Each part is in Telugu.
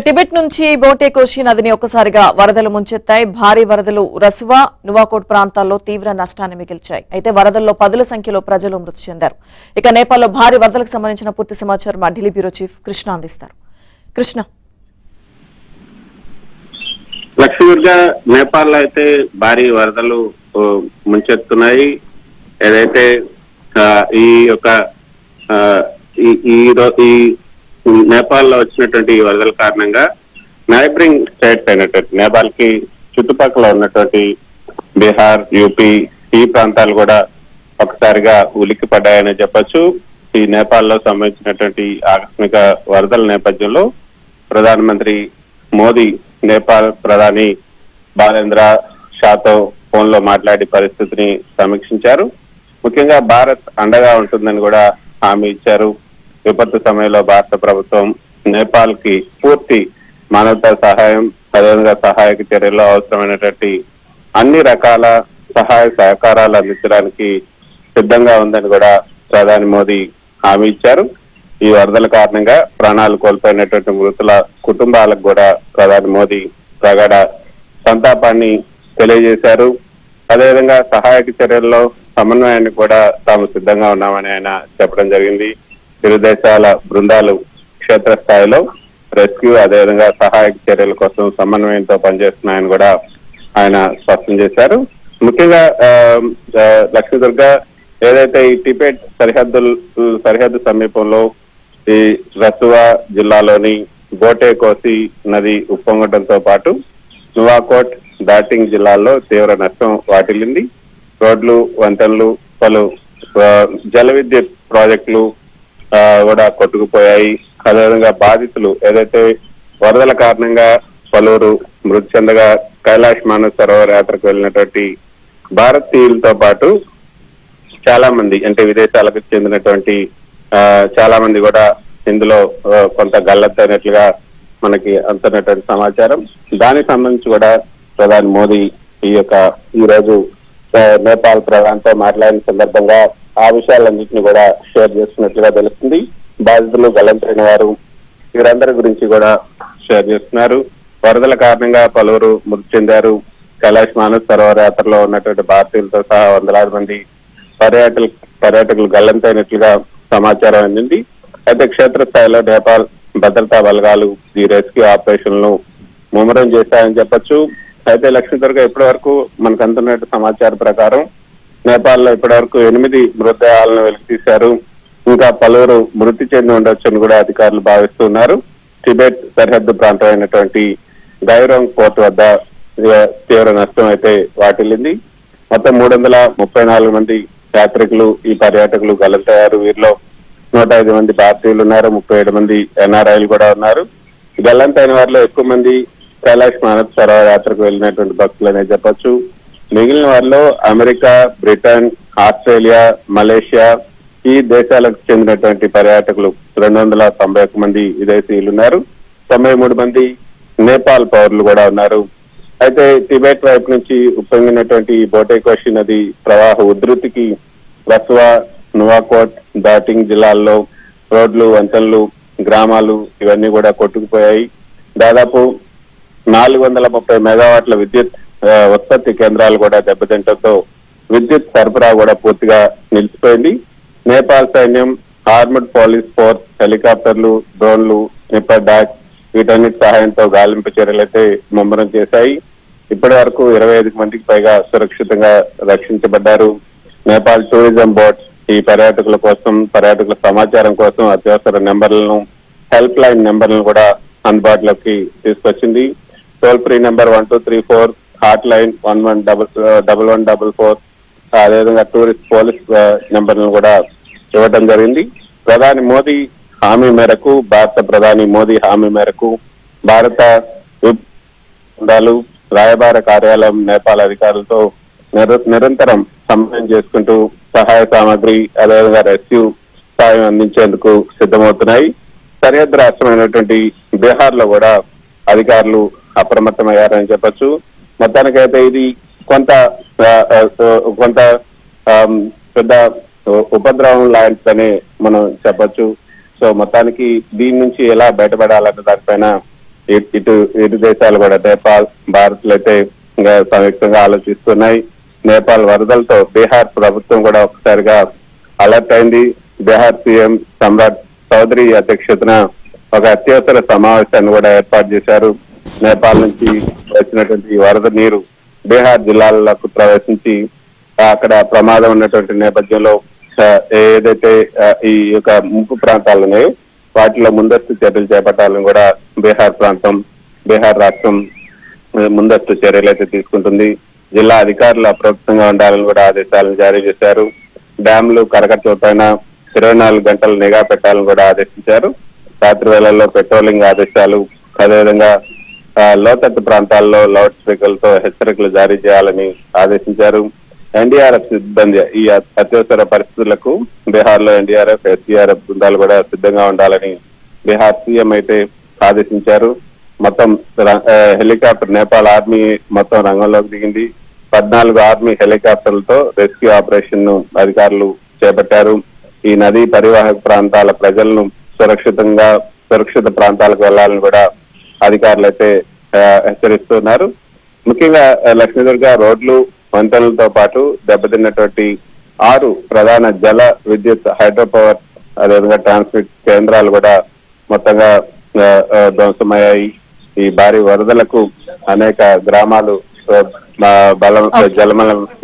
టిబెట్ నుంచి బోటే కోషి నదిని ఒక్కసారిగా వరదలు ముంచెత్తాయి. భారీ వరదలు రసువా, నువాకోట్ ప్రాంతాల్లో తీవ్ర నష్టాన్ని మిగిల్చాయి. అయితే వరదల్లో పదుల సంఖ్యలో ప్రజలు మృతి చెందారు. ఇక నేపాల్లో భారీ వరదలకు సంబంధించిన పూర్తి సమాచారం మా ఢిల్లీ బ్యూరో చీఫ్ కృష్ణ అందిస్తారు. కృష్ణ, లక్ష్మీదుర్గా నేపాల్లో అయితే భారీ వరదలు ముంచెత్తున్నాయి. ఏదైతే ఈ యొక్క ఈ నేపాల్లో వచ్చినటువంటి వరదల కారణంగా నైబరింగ్ స్టేట్స్ అయినటువంటి నేపాల్ కి చుట్టుపక్కల ఉన్నటువంటి బీహార్, యూపీ ఈ ప్రాంతాలు కూడా ఒకసారిగా ఉలిక్కి పడ్డాయని చెప్పొచ్చు. ఈ నేపాల్లో సంబంధించినటువంటి ఆకస్మిక వరదల నేపథ్యంలో ప్రధానమంత్రి మోదీ నేపాల్ ప్రధాని బాలేంద్ర షాతో ఫోన్ లో మాట్లాడి పరిస్థితిని సమీక్షించారు. ముఖ్యంగా భారత్ అండగా ఉంటుందని కూడా హామీ ఇచ్చారు. విపత్తు సమయంలో భారత ప్రభుత్వం నేపాల్ కి పూర్తి మానవతా సహాయం, అదేవిధంగా సహాయక చర్యల్లో అవసరమైనటువంటి అన్ని రకాల సహాయ సహకారాలు అందించడానికి సిద్ధంగా ఉందని కూడా ప్రధాని మోదీ హామీ ఇచ్చారు. ఈ వరదల కారణంగా ప్రాణాలు కోల్పోయినటువంటి మృతుల కుటుంబాలకు కూడా ప్రధాని మోదీ ప్రగాఢ సంతాపాన్ని తెలియజేశారు. అదేవిధంగా సహాయక చర్యల్లో సమన్వయానికి కూడా తాము సిద్ధంగా ఉన్నామని ఆయన చెప్పడం జరిగింది. ఇరు దేశాల బృందాలు క్షేత్రస్థాయిలో రెస్క్యూ, అదేవిధంగా సహాయక చర్యల కోసం సమన్వయంతో పనిచేస్తున్నాయని కూడా ఆయన స్పష్టం చేశారు. ముఖ్యంగా లక్ష్మీదుర్గా ఏదైతే ఈ టిబెట్ సరిహద్దు సమీపంలో ఈ రసువా జిల్లాలోని బోటే కోసి నది ఉప్పొంగడంతో పాటు నువాకోట్, దాటింగ్ జిల్లాల్లో తీవ్ర నష్టం వాటిల్లింది. రోడ్లు, వంతెనలు, పలు జల విద్యుత్ ప్రాజెక్టులు కూడా కొట్టుకుపోయాయి. అదేవిధంగా బాధితులు ఏదైతే వరదల కారణంగా పలువురు మృతి చెందగా కైలాష్ మానస్ సరోవర్ యాత్రకు వెళ్ళినటువంటి భారతీయులతో పాటు చాలా మంది, అంటే విదేశాలకు చెందినటువంటి చాలా మంది కూడా ఇందులో కొంత గల్లంతైనట్లుగా మనకి అందుతున్నటువంటి సమాచారం. దానికి సంబంధించి కూడా ప్రధాని మోదీ ఈ రోజు నేపాల్ ప్రధానితో మాట్లాడిన సందర్భంగా ఆ విషయాలన్నింటినీ కూడా షేర్ చేస్తున్నట్లుగా తెలుస్తుంది. బాధితులు, గల్లంతైన వారు వీరందరి గురించి కూడా షేర్ చేస్తున్నారు. వరదల కారణంగా పలువురు మృతి చెందారు. కైలాష్ మానస్ సరోవర్ యాత్రలో ఉన్నటువంటి భారతీయులతో సహా వందలాది మంది పర్యాటకులు గల్లంతైనట్లుగా సమాచారం అందింది. అయితే క్షేత్రస్థాయిలో నేపాల్ భద్రతా బలగాలు ఈ రెస్క్యూ ఆపరేషన్లను ముమ్మరం చేశాయని చెప్పొచ్చు. అయితే లక్ష్మీదుర్గా ఇప్పటి వరకు మనకు అందుతున్న సమాచారం ప్రకారం నేపాల్లో ఇప్పటి వరకు 8 మృతదేహాలను వెలికితీశారు. ఇంకా పలువురు మృతి చెంది ఉండొచ్చని కూడా అధికారులు భావిస్తున్నారు. టిబెట్ సరిహద్దు ప్రాంతం అయినటువంటి గైరోంగ్ పోర్ట్ వద్ద తీవ్ర నష్టం అయితే వాటిల్లింది. మొత్తం 334 మంది యాత్రికులు, ఈ పర్యాటకులు గల్లంతయ్యారు. వీరిలో 105 మంది భారతీయులు ఉన్నారు, 37 మంది ఎన్ఆర్ఐలు కూడా ఉన్నారు. గల్లంతైన వారిలో ఎక్కువ మంది కైలాష్ మానస్ సరోవర్ యాత్రకు వెళ్ళినటువంటి భక్తులనే చెప్పొచ్చు. మిగిలిన వారిలో అమెరికా, బ్రిటన్, ఆస్ట్రేలియా, మలేషియా ఈ దేశాలకు చెందినటువంటి పర్యాటకులు 291 మంది విదేశీయులు ఉన్నారు. 93 మంది నేపాల్ పౌరులు కూడా ఉన్నారు. అయితే టిబెట్ వైపు నుంచి ఉప్పొంగినటువంటి బోటే కోషి నది ప్రవాహ ఉధృతికి రసువా, నువాకోట్, దాటింగ్ జిల్లాల్లో రోడ్లు, వంతెనలు, గ్రామాలు ఇవన్నీ కూడా కొట్టుకుపోయాయి. దాదాపు 430 మెగావాట్ల విద్యుత్ ఉత్పత్తి కేంద్రాలు కూడా దెబ్బతింటంతో విద్యుత్ సరఫరా కూడా పూర్తిగా నిలిచిపోయింది. నేపాల్ సైన్యం, ఆర్మడ్ పోలీస్ ఫోర్స్, హెలికాప్టర్లు, డ్రోన్లు, స్నిప్పర్ డాగ్ వీటన్నిటి సహాయంతో గాలింపు చర్యలైతే ముమ్మరం చేశాయి. ఇప్పటి వరకు 25 మందికి పైగా సురక్షితంగా రక్షించబడ్డారు. నేపాల్ టూరిజం బోర్డ్ ఈ పర్యాటకుల సమాచారం కోసం అత్యవసర నెంబర్లను, హెల్ప్ లైన్ నెంబర్లను కూడా అందుబాటులోకి తీసుకొచ్చింది. Toll free number 1234, hot line 1144, అదేవిధంగా టూరిస్ట్ పోలీస్ నెంబర్లను కూడా ఇవ్వడం జరిగింది. భారత ప్రధాని మోదీ హామీ మేరకు భారత బృందాలు, రాయబార కార్యాలయం నేపాల్ అధికారులతో నిరంతరం సమన్వయం చేసుకుంటూ సహాయ సామాగ్రి, అదేవిధంగా రెస్క్యూ సాయం అందించేందుకు సిద్ధమవుతున్నాయి. సరిహద్దు రాష్ట్రమైనటువంటి బీహార్ లో కూడా అధికారులు అప్రమత్తమయ్యారని చెప్పొచ్చు. మొత్తానికైతే ఇది కొంత పెద్ద ఉపద్రవం లాంటిదని మనం చెప్పొచ్చు. సో మొత్తానికి దీని నుంచి ఎలా బయటపడాలన్న దానిపైన ఇరు దేశాలు కూడా నేపాల్, భారత్ అయితే ఇంకా సంయుక్తంగా ఆలోచిస్తున్నాయి. నేపాల్ వరదలతో బీహార్ ప్రభుత్వం కూడా ఒకసారిగా అలర్ట్ అయింది. బీహార్ సీఎం సమ్రాట్ చౌదరి అధ్యక్షతన ఒక అత్యవసర సమావేశాన్ని కూడా ఏర్పాటు చేశారు. నేపాల్ నుంచి వచ్చినటువంటి ఈ వరద నీరు బీహార్ జిల్లాలకు ప్రవేశించి అక్కడ ప్రమాదం ఉన్నటువంటి నేపథ్యంలో ఏదైతే ఈ యొక్క ముంపు ప్రాంతాలు ఉన్నాయో వాటిలో ముందస్తు చర్యలు చేపట్టాలని కూడా బీహార్ రాష్ట్రం ముందస్తు చర్యలు అయితే తీసుకుంటుంది. జిల్లా అధికారులు అప్రమత్తంగా ఉండాలని కూడా ఆదేశాలను జారీ చేశారు. డ్యాంలు కరకట్టలపైన 24 గంటలు నిఘా పెట్టాలని కూడా ఆదేశించారు. రాత్రి వేళల్లో పెట్రోలింగ్ ఆదేశాలు, అదేవిధంగా లోతట్టు ప్రాంతాల్లో లౌడ్ స్పీకర్లతో హెచ్చరికలు జారీ చేయాలని ఆదేశించారు. ఎన్డీఆర్ఎఫ్ సిబ్బంది ఈ అత్యవసర పరిస్థితులకు బీహార్ లో ఎన్డీఆర్ఎఫ్, ఎస్డీఆర్ఎఫ్ బృందాలు కూడా సిద్ధంగా ఉండాలని బీహార్ సీఎం అయితే ఆదేశించారు. మొత్తం హెలికాప్టర్ నేపాల్ ఆర్మీ మొత్తం రంగంలోకి దిగింది. 14 ఆర్మీ హెలికాప్టర్లతో రెస్క్యూ ఆపరేషన్ ను అధికారులు చేపట్టారు. ఈ నదీ పరివాహక ప్రాంతాల ప్రజలను సురక్షిత ప్రాంతాలకు వెళ్లాలని కూడా అధికారులు అయితే హెచ్చరిస్తున్నారు. ముఖ్యంగా లక్ష్మీదుర్గ రోడ్లు, వంతెనలతో పాటు దెబ్బతిన్నటువంటి 6 ప్రధాన జల విద్యుత్ హైడ్రో పవర్ అదేవిధంగా ట్రాన్స్మిట్ కేంద్రాలు కూడా మొత్తంగా ధ్వంసమయ్యాయి. ఈ భారీ వరదలకు అనేక గ్రామాలు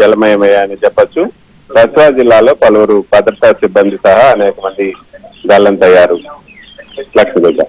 జలమయమయ్యాయని చెప్పొచ్చు. రస్వా జిల్లాలో పలువురు భద్రతా సిబ్బంది సహా అనేక మంది గల్లంతయ్యారు. లక్ష్మీదుర్గ.